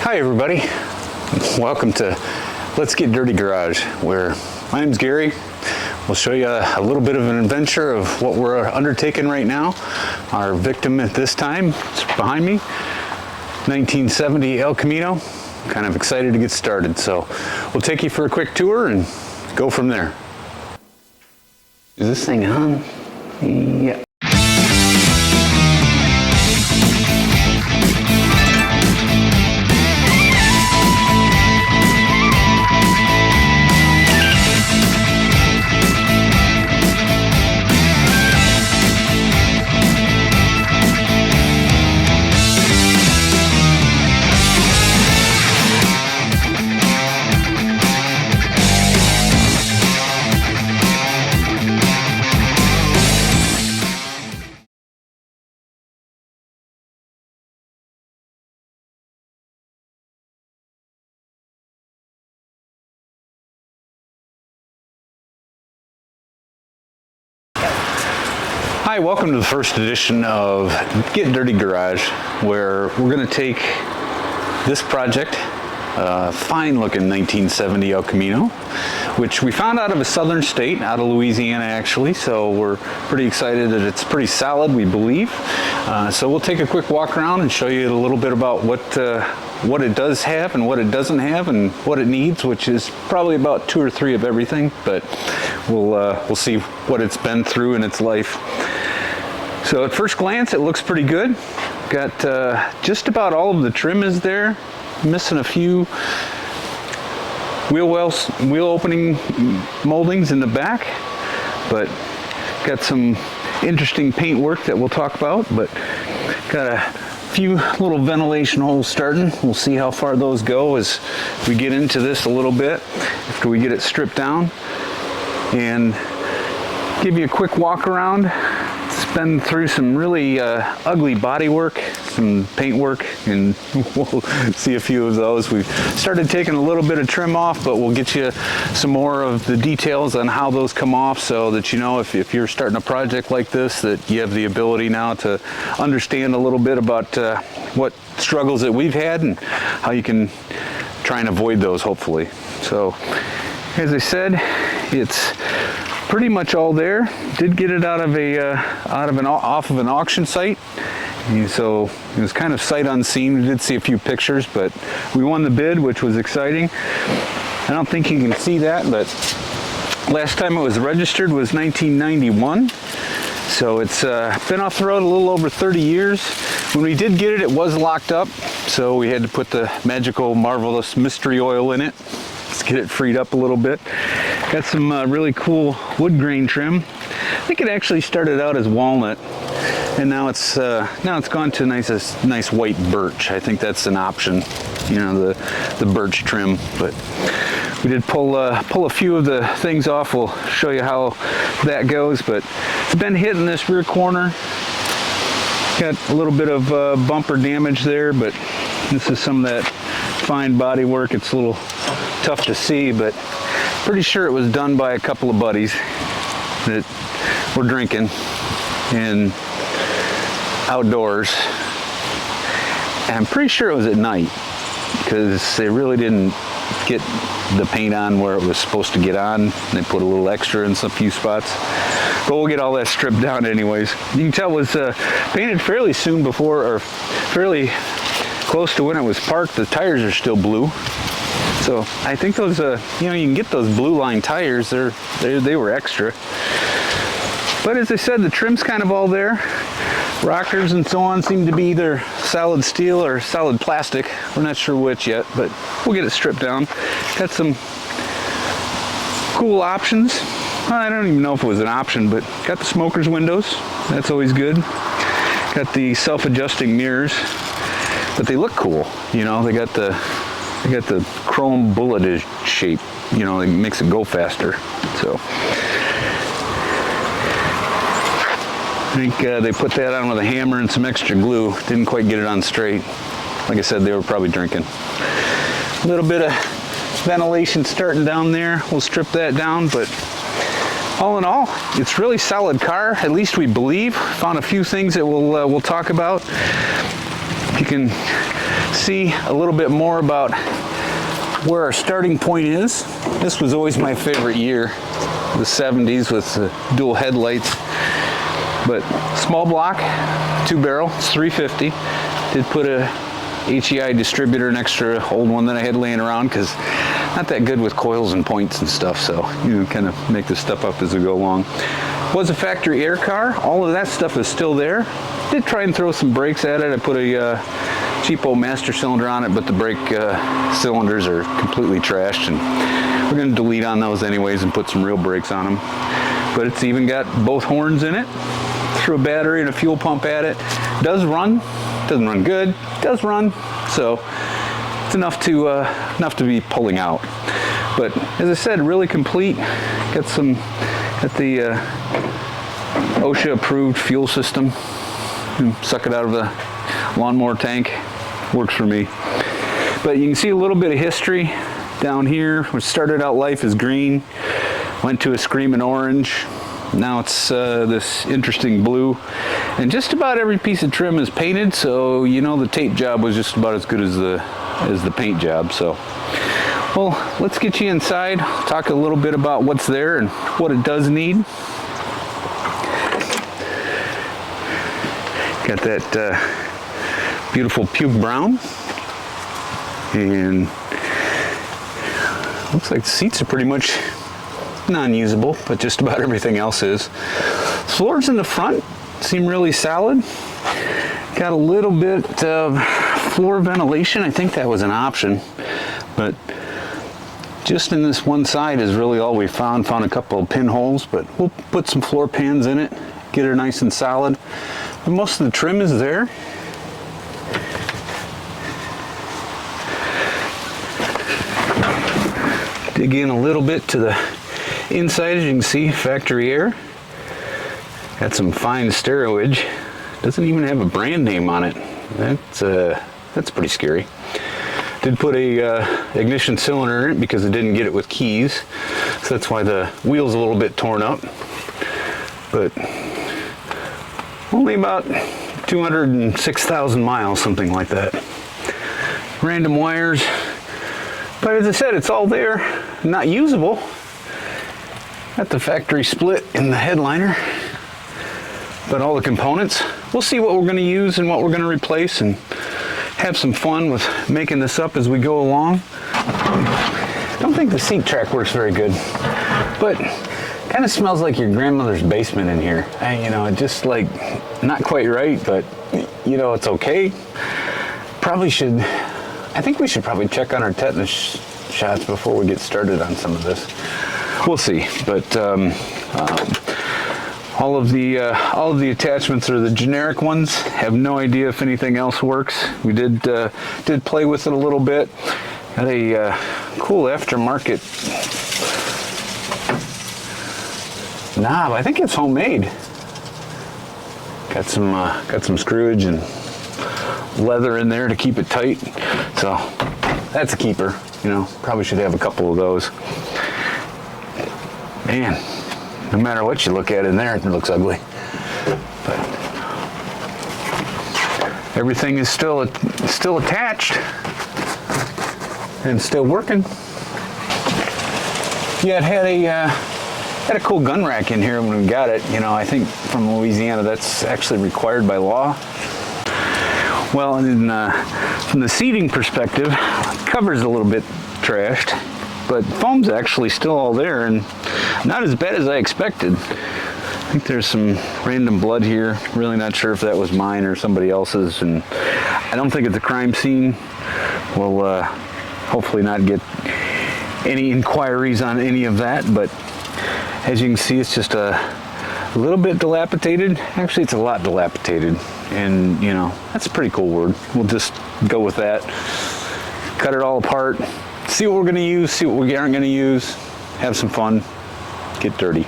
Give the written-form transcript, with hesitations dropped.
Hi everybody, welcome to Let's Get Dirty Garage, where my name's Gary. We'll show you a little bit of an adventure of what we're undertaking right now. Our victim at this time is behind me, 1970 El Camino. Kind of excited to get started, so we'll take you for a quick tour and go from there. Is this thing on? Yeah. Hi, welcome to the first edition of Get Dirty Garage, where we're going to take this project, fine looking 1970 El Camino, which we found out of a southern state, out of Louisiana actually, so we're pretty excited that it's pretty solid, we believe. So we'll take a quick walk around and show you a little bit about what it does have and what it doesn't have and what it needs, which is probably about 2 or 3 of everything, but we'll see what it's been through in its life. So at first glance, it looks pretty good. Got just about all of the trim is there, missing a few wheel opening moldings in the back, but got some interesting paint work that we'll talk about, but got a few little ventilation holes starting. We'll see how far those go as we get into this a little bit after we get it stripped down, and give you a quick walk around. It's been through some really ugly body work, some paint work, and we'll see a few of those. We've started taking a little bit of trim off, but we'll get you some more of the details on how those come off, so that you know if you're starting a project like this, that you have the ability now to understand a little bit about what struggles that we've had and how you can try and avoid those, hopefully. So as I said, it's pretty much all there. Did get it off of an auction site, and so it was kind of sight unseen. We did see a few pictures, but we won the bid, which was exciting. I don't think you can see that, but last time it was registered was 1991, so it's been off the road a little over 30 years. When we did get it, it was locked up, so we had to put the magical, marvelous mystery oil in it. Let's get it freed up a little bit. Got some really cool wood grain trim. I think it actually started out as walnut, and now it's gone to nice white birch. I think that's an option, you know, the birch trim. But we did pull a few of the things off. We'll show you how that goes. But it's been hitting this rear corner. Got a little bit of bumper damage there, but this is some of that fine body work. It's a little tough to see, but pretty sure it was done by a couple of buddies that were drinking and outdoors. And I'm pretty sure it was at night, because they really didn't get the paint on where it was supposed to get on. They put a little extra in some few spots. But we'll get all that stripped down anyways. You can tell it was painted fairly soon before, or fairly close to when it was parked. The tires are still blue. So I think those, you know, you can get those blue line tires. They were extra. But as I said, the trim's kind of all there. Rockers and so on seem to be either solid steel or solid plastic. We're not sure which yet, but we'll get it stripped down. Got some cool options. Well, I don't even know if it was an option, but got the smoker's windows. That's always good. Got the self-adjusting mirrors, but they look cool. You know, they got the chrome bulleted shape, you know, it makes it go faster. So I think they put that on with a hammer and some extra glue. Didn't quite get it on straight. Like I said, they were probably drinking. A little bit of ventilation starting down there. We'll strip that down, but all in all, it's really solid car, at least we believe. Found a few things that we'll talk about. You can see a little bit more about where our starting point is. This was always my favorite year, the 70s with the dual headlights. But small block, 2-barrel, it's 350. Did put a HEI distributor, an extra old one that I had laying around, because not that good with coils and points and stuff, so you kind of make this stuff up as we go along. Was a factory air car. All of that stuff is still there. Did try and throw some brakes at it. I put a cheapo master cylinder on it, but the brake cylinders are completely trashed, and we're going to delete on those anyways and put some real brakes on them. But it's even got both horns in it. Threw a battery and a fuel pump at it. Does run. Doesn't run good. Does run. So it's enough to be pulling out. But as I said, really complete. Got the OSHA approved fuel system. Suck it out of the lawnmower tank. Works for me. But you can see a little bit of history down here. We started out life as green, went to a screaming orange. Now it's this interesting blue, and just about every piece of trim is painted, so you know the tape job was just about as good as the paint job. So, well, let's get you inside, talk a little bit about what's there and what it does need. Got that beautiful puke brown, and looks like the seats are pretty much non-usable, but just about everything else is. Floors in the front seem really solid. Got a little bit of floor ventilation. I think that was an option, but just in this one side is really all we found. Found a couple of pinholes, but we'll put some floor pans in it, get her nice and solid. But most of the trim is there. Dig in a little bit to the inside, as you can see, factory air. Got some fine steerage. Doesn't even have a brand name on it. That's pretty scary. Did put a ignition cylinder in it because I didn't get it with keys, so that's why the wheel's a little bit torn up. But only about 206,000 miles, something like that. Random wires. But as I said, it's all there, not usable. Got the factory split in the headliner, but all the components. We'll see what we're going to use and what we're going to replace, and have some fun with making this up as we go along. I don't think the seat track works very good, but kind of smells like your grandmother's basement in here. You know, it just like not quite right, but you know, it's okay. I think we should probably check on our tetanus shots before we get started on some of this. We'll see, but all of the attachments are the generic ones. Have no idea if anything else works. We did play with it a little bit. Got a cool aftermarket knob. I think it's homemade. Got some screwage and leather in there to keep it tight. So that's a keeper. You know, probably should have a couple of those. Man, no matter what you look at in there, it looks ugly. But everything is still attached and still working. Yeah, it had a cool gun rack in here when we got it. You know, I think from Louisiana, that's actually required by law. Well, and from the seating perspective, cover's a little bit trashed, but foam's actually still all there and not as bad as I expected. I think there's some random blood here. Really not sure if that was mine or somebody else's, and I don't think it's a crime scene. We'll hopefully not get any inquiries on any of that, but as you can see, it's just a little bit dilapidated. Actually, it's a lot dilapidated, and you know, that's a pretty cool word. We'll just go with that. Cut it all apart, see what we're going to use, see what we aren't going to use, have some fun, get dirty.